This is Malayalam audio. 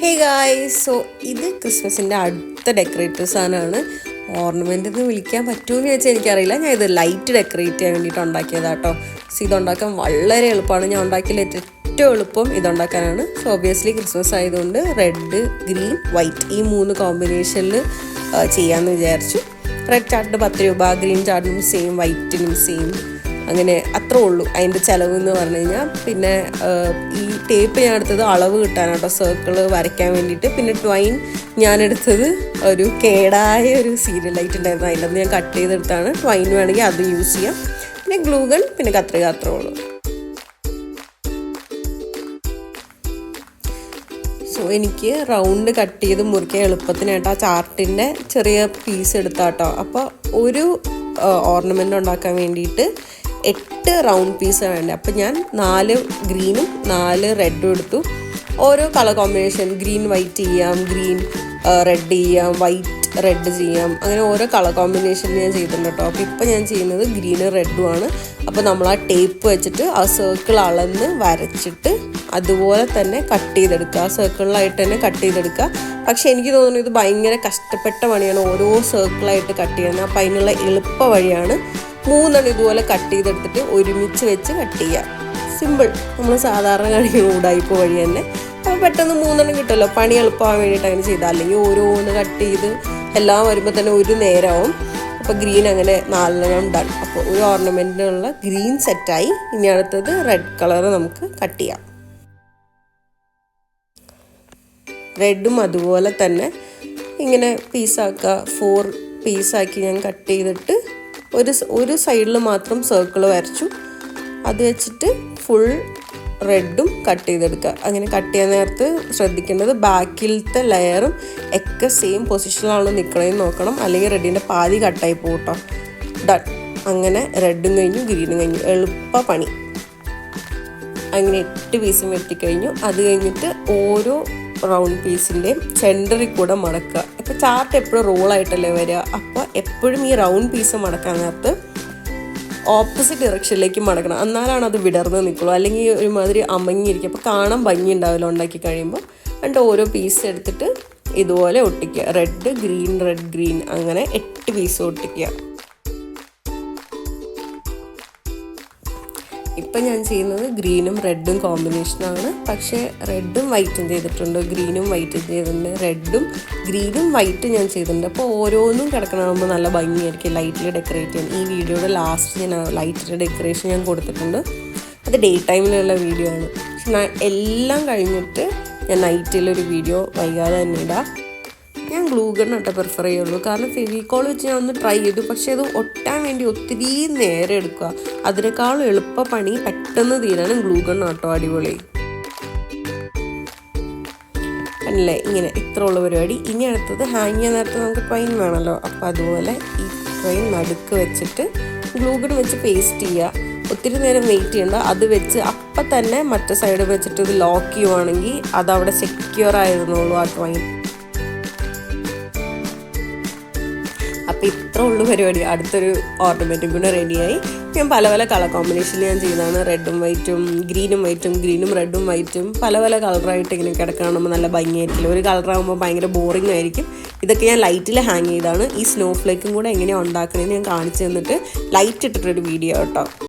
ഹേ ഗായ്സ്, സോ ഇത് ക്രിസ്മസിൻ്റെ അടുത്ത ഡെക്കറേറ്റീവ് സാധനമാണ്. ഓർണമെൻ്റ് എന്ന് വിളിക്കാൻ പറ്റുമെന്ന് ചോദിച്ചാൽ എനിക്കറിയില്ല. ഞാൻ ഇത് ലൈറ്റ് ഡെക്കറേറ്റ് ചെയ്യാൻ വേണ്ടിയിട്ട് ഉണ്ടാക്കിയതാണ് കേട്ടോ. സോ ഇതുണ്ടാക്കാൻ വളരെ എളുപ്പമാണ്. ഞാൻ ഉണ്ടാക്കിയതിൽ ഏറ്റവും എളുപ്പം ഇതുണ്ടാക്കാനാണ്. സോ ഒബ്വിയസ്ലി ക്രിസ്മസ് ആയതുകൊണ്ട് റെഡ്, ഗ്രീൻ, വൈറ്റ് ഈ 3 കോമ്പിനേഷനിൽ ചെയ്യാമെന്ന് വിചാരിച്ചു. റെഡ് ചാർട്ടിന് 10 രൂപ, ഗ്രീൻ ചാർട്ടിനും സെയിം, വൈറ്റിനും സെയിം. അങ്ങനെ അത്രേ ഉള്ളൂ അതിൻ്റെ ചിലവ് എന്ന് പറഞ്ഞു കഴിഞ്ഞാൽ. പിന്നെ ഈ ടേപ്പ് ഞാൻ എടുത്തത് അളവ് കിട്ടാനാട്ടോ, സർക്കിൾ വരയ്ക്കാൻ വേണ്ടിയിട്ട്. പിന്നെ ട്വൈൻ ഞാനെടുത്തത് ഒരു കേടായ ഒരു സീരിയൽ ലൈറ്റ് ഉണ്ടായിരുന്നു, അതിൻ്റെ ഞാൻ കട്ട് ചെയ്തെടുത്താണ്. ട്വൈൻ വേണമെങ്കിൽ അത് യൂസ് ചെയ്യാം. പിന്നെ ഗ്ലൂ ഗൺ, പിന്നെ കത്രിക, അത്രേ ഉള്ളൂ. സോ എനിക്ക് റൗണ്ട് കട്ട് ചെയ്ത് മുറിക്കാൻ എളുപ്പത്തിനായിട്ട് ആ ചാർട്ടിൻ്റെ ചെറിയ പീസ് എടുത്താട്ടോ. അപ്പോൾ ഒരു ഓർണമെൻ്റ് ഉണ്ടാക്കാൻ വേണ്ടിയിട്ട് 8 റൗണ്ട് പീസാണ് വേണ്ടത്. അപ്പോൾ ഞാൻ 4 ഗ്രീനും 4 റെഡും എടുത്തു. ഓരോ കളർ കോമ്പിനേഷൻ, ഗ്രീൻ വൈറ്റ് ചെയ്യാം, ഗ്രീൻ റെഡ് ചെയ്യാം, വൈറ്റ് റെഡ് ചെയ്യാം, അങ്ങനെ ഓരോ കളർ കോമ്പിനേഷൻ ഞാൻ ചെയ്തിട്ടുണ്ട് കേട്ടോ. അപ്പോൾ ഇപ്പോൾ ഞാൻ ചെയ്യുന്നത് ഗ്രീനും റെഡും ആണ്. അപ്പോൾ നമ്മൾ ആ ടേപ്പ് വെച്ചിട്ട് ആ സർക്കിൾ അളന്ന് വരച്ചിട്ട് അതുപോലെ തന്നെ കട്ട് ചെയ്തെടുക്കുക. ആ സർക്കിളിലായിട്ട് തന്നെ കട്ട് ചെയ്തെടുക്കുക. പക്ഷേ എനിക്ക് തോന്നുന്നു ഇത് ഭയങ്കര കഷ്ടപ്പെട്ട പണിയാണ്, ഓരോ സർക്കിളായിട്ട് കട്ട് ചെയ്യുന്നത്. അപ്പോൾ അതിനുള്ള എളുപ്പ വഴിയാണ് 3 ഇതുപോലെ കട്ട് ചെയ്തെടുത്തിട്ട് ഒരുമിച്ച് വെച്ച് കട്ട് ചെയ്യുക. സിമ്പിൾ, നമ്മൾ സാധാരണ കാണിക്കുന്ന ഉടായിപ്പ് വഴി തന്നെ. അപ്പോൾ പെട്ടെന്ന് 3 കിട്ടുമല്ലോ, പണി എളുപ്പമാകാൻ വേണ്ടിയിട്ട് അങ്ങനെ ചെയ്താൽ. അല്ലെങ്കിൽ ഓരോന്ന് കട്ട് ചെയ്ത് എല്ലാം വരുമ്പോൾ തന്നെ ഒരു നേരമാവും. അപ്പോൾ ഗ്രീൻ അങ്ങനെ 4 ഡൺ. അപ്പോൾ ഒരു ഓർണമെൻറ്റിനുള്ള ഗ്രീൻ സെറ്റായി. ഇനി അടുത്തത് റെഡ് കളർ നമുക്ക് കട്ട് ചെയ്യാം. റെഡും അതുപോലെ തന്നെ ഇങ്ങനെ പീസാക്കുക. 4 പീസാക്കി ഞാൻ കട്ട് ചെയ്തിട്ട് ഒരു സൈഡിൽ മാത്രം സർക്കിൾ വരച്ചു. അത് വെച്ചിട്ട് ഫുൾ റെഡും കട്ട് ചെയ്തെടുക്കുക. അങ്ങനെ കട്ട് ചെയ്യാൻ നേരത്ത് ശ്രദ്ധിക്കേണ്ടത് ബാക്കിലത്തെ ലെയറും ഒക്കെ സെയിം പൊസിഷനിലാണ് നിൽക്കണമെന്ന് നോക്കണം, അല്ലെങ്കിൽ റെഡിൻ്റെ പാതി കട്ടായി പോകും കേട്ടോ. ഡൺ. അങ്ങനെ റെഡും കഴിഞ്ഞു, ഗ്രീനും കഴിഞ്ഞു. എളുപ്പ പണി. അങ്ങനെ 8 പീസും വെട്ടിക്കഴിഞ്ഞു. അത് കഴിഞ്ഞിട്ട് ഓരോ റൗണ്ട് പീസിൻ്റെയും സെൻറ്ററിൽ കൂടെ മടക്കുക. ഇപ്പോൾ ചാർട്ട് എപ്പോഴും റോളായിട്ടല്ലേ വരിക. അപ്പോൾ എപ്പോഴും ഈ റൗണ്ട് പീസ് മടക്കാൻ നേരത്ത് ഓപ്പോസിറ്റ് ഡയറക്ഷനിലേക്ക് മടക്കണം, എന്നാലാണ് അത് വിടർന്ന് നിൽക്കുള്ളൂ. അല്ലെങ്കിൽ ഒരുമാതിരി അമങ്ങിയിരിക്കും, അപ്പോൾ കാണാൻ ഭംഗി ഉണ്ടാവില്ല ഉണ്ടാക്കി കഴിയുമ്പോൾ. എന്നിട്ട് ഓരോ പീസ് എടുത്തിട്ട് ഇതുപോലെ ഒട്ടിക്കുക. റെഡ് ഗ്രീൻ, റെഡ് ഗ്രീൻ, അങ്ങനെ 8 പീസ് ഒട്ടിക്കുക. ഇപ്പം ഞാൻ ചെയ്യുന്നത് ഗ്രീനും റെഡും കോമ്പിനേഷനാണ്. പക്ഷേ റെഡും വൈറ്റും ചെയ്തിട്ടുണ്ട്, ഗ്രീനും വൈറ്റും ചെയ്തിട്ടുണ്ട്, റെഡും ഗ്രീനും വൈറ്റും ഞാൻ ചെയ്തിട്ടുണ്ട്. അപ്പോൾ ഓരോന്നും കിടക്കണമാകുമ്പോൾ നല്ല ഭംഗിയായിരിക്കും ലൈറ്റിൽ ഡെക്കറേറ്റ് ചെയ്യാൻ. ഈ വീഡിയോയുടെ ലാസ്റ്റ് ഞാൻ ലൈറ്റിൻ്റെ ഡെക്കറേഷൻ ഞാൻ കൊടുത്തിട്ടുണ്ട്. അത് ഡേ ടൈമിലുള്ള വീഡിയോ ആണ്. പക്ഷെ ഞാൻ എല്ലാം കഴിഞ്ഞിട്ട് ഞാൻ നൈറ്റിലൊരു വീഡിയോ വൈകാതെ തന്നെ ഇടാം. ഞാൻ ഗ്ലൂ ഗൺ ആട്ടോ പ്രിഫർ ചെയ്യുള്ളൂ. കാരണം ഫെവിക്കോൾ വെച്ച് ഞാൻ ഒന്ന് ട്രൈ ചെയ്തു, പക്ഷേ അത് ഒട്ടാൻ വേണ്ടി ഒത്തിരി നേരം എടുക്കുക. അതിനേക്കാളും എളുപ്പ പണി പെട്ടെന്ന് തീരാനും ഗ്ലൂ ഗൺ ആട്ടോ അടിപൊളി. അല്ലേ, ഇങ്ങനെ ഇത്ര ഉള്ള പരിപാടി. ഇനി അടുത്തത് ഹാങ് ചെയ്യാൻ നേരത്തെ നമുക്ക് ട്രെയിൻ വേണമല്ലോ. അപ്പോൾ അതുപോലെ ഈ ട്രെയിൻ നടുക്ക് വെച്ചിട്ട് ഗ്ലൂ ഗൺ വെച്ച് പേസ്റ്റ് ചെയ്യുക. ഒത്തിരി നേരം വെയിറ്റ് ചെയ്യണ്ട. അത് വെച്ച് അപ്പം തന്നെ മറ്റേ സൈഡ് വെച്ചിട്ട് ഇത് ലോക്ക് ചെയ്യുവാണെങ്കിൽ അതവിടെ സെക്യൂർ ആയിരുന്നുള്ളൂ ആ ട്രെയിൻ. അപ്പോൾ ഇത്ര ഉള്ളു പരിപാടി. അടുത്തൊരു ഓർണമെൻറ്റും കൂടെ റെഡിയായി. ഞാൻ പല പല കളർ കോമ്പിനേഷനിൽ ഞാൻ ചെയ്തതാണ്. റെഡും വൈറ്റും, ഗ്രീനും വൈറ്റും, ഗ്രീനും റെഡും വൈറ്റും, പല പല കളറായിട്ട് ഇങ്ങനെ കിടക്കുകയാകുമ്പോൾ നല്ല ഭംഗിയായിരിക്കില്ല. ഒരു കളറാകുമ്പോൾ ഭയങ്കര ബോറിംഗ് ആയിരിക്കും. ഇതൊക്കെ ഞാൻ ലൈറ്റിൽ ഹാങ് ചെയ്താണ്. ഈ സ്നോ ഫ്ലേക്കും കൂടെ എങ്ങനെയാണ് ഉണ്ടാക്കണമെന്ന് ഞാൻ കാണിച്ചു തന്നിട്ട് ലൈറ്റ് ഇട്ടിട്ടൊരു വീഡിയോ കേട്ടോ.